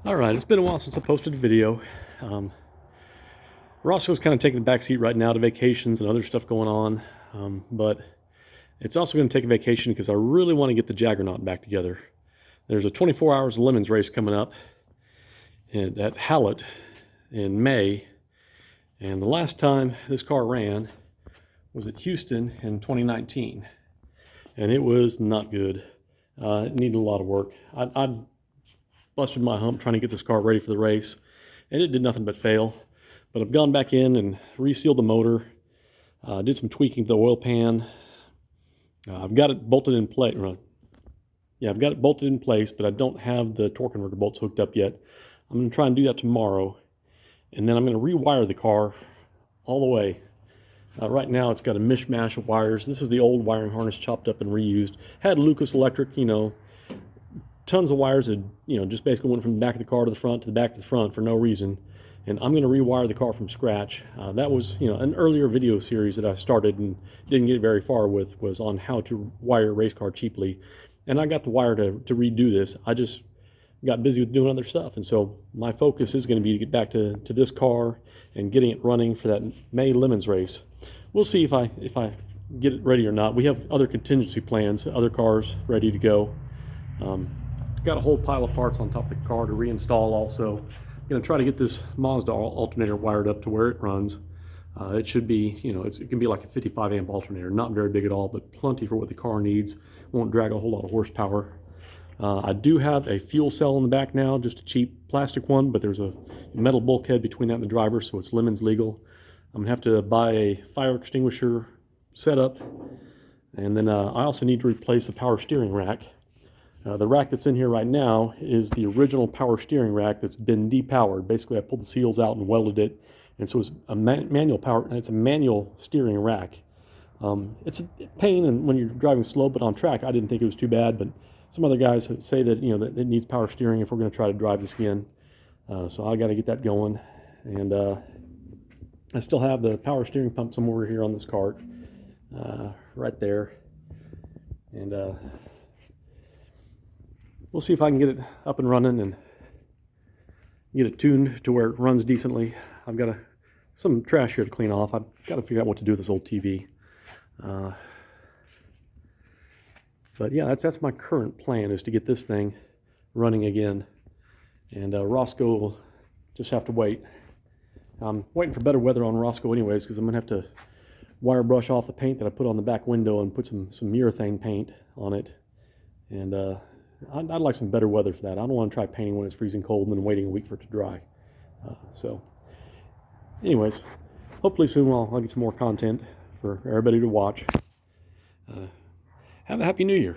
Alright, it's been a while since I posted a video. Roscoe's kind of taking a back seat right now to vacations and other stuff going on, but it's also going to take a vacation because I really want to get the Jaggernaut back together. There's a 24 Hours of Lemons race coming up at Hallett in May, and the last time this car ran was at Houston in 2019, and it was not good. It needed a lot of work. I busted my hump trying to get this car ready for the race, and it did nothing but fail. But I've gone back in and resealed the motor, did some tweaking to the oil pan. I've got it bolted in place. Yeah, I've got it bolted in place, but I don't have the torque converter bolts hooked up yet. I'm going to try and do that tomorrow, and then I'm going to rewire the car all the way. Right now it's got a mishmash of wires. This is the old wiring harness chopped up and reused. Had Lucas Electric, tons of wires that, just basically went from the back of the car to the front to the back to the front for no reason. And I'm going to rewire the car from scratch. That was, an earlier video series that I started and didn't get very far with, was on how to wire a race car cheaply. And I got the wire to redo this. I just got busy with doing other stuff. And so my focus is going to be to get back to this car and getting it running for that May Lemons race. We'll see if I get it ready or not. We have other contingency plans, other cars ready to go. Got a whole pile of parts on top of the car to reinstall also. I'm going to try to get this Mazda alternator wired up to where it runs. It should be, it can be like a 55 amp alternator, not very big at all, but plenty for what the car needs. Won't drag a whole lot of horsepower. I do have a fuel cell in the back now, just a cheap plastic one, but there's a metal bulkhead between that and the driver, so it's Lemons legal. I'm going to have to buy a fire extinguisher setup, and then I also need to replace the power steering rack. The rack that's in here right now is the original power steering rack that's been depowered. Basically, I pulled the seals out and welded it, and so it's a manual power. It's a manual steering rack. It's a pain and when you're driving slow, but on track, I didn't think it was too bad. But some other guys say that that it needs power steering if we're going to try to drive this again. So I got to get that going, and I still have the power steering pump somewhere here on this cart, right there, and. We'll see if I can get it up and running and get it tuned to where it runs decently. I've got some trash here to clean off. I've got to figure out what to do with this old TV. But yeah, that's my current plan, is to get this thing running again. And Roscoe will just have to wait. I'm waiting for better weather on Roscoe anyways, because I'm going to have to wire brush off the paint that I put on the back window and put some urethane paint on it. And I'd like some better weather for that. I don't want to try painting when it's freezing cold and then waiting a week for it to dry. So anyways, hopefully soon I'll get some more content for everybody to watch. Have a Happy New Year.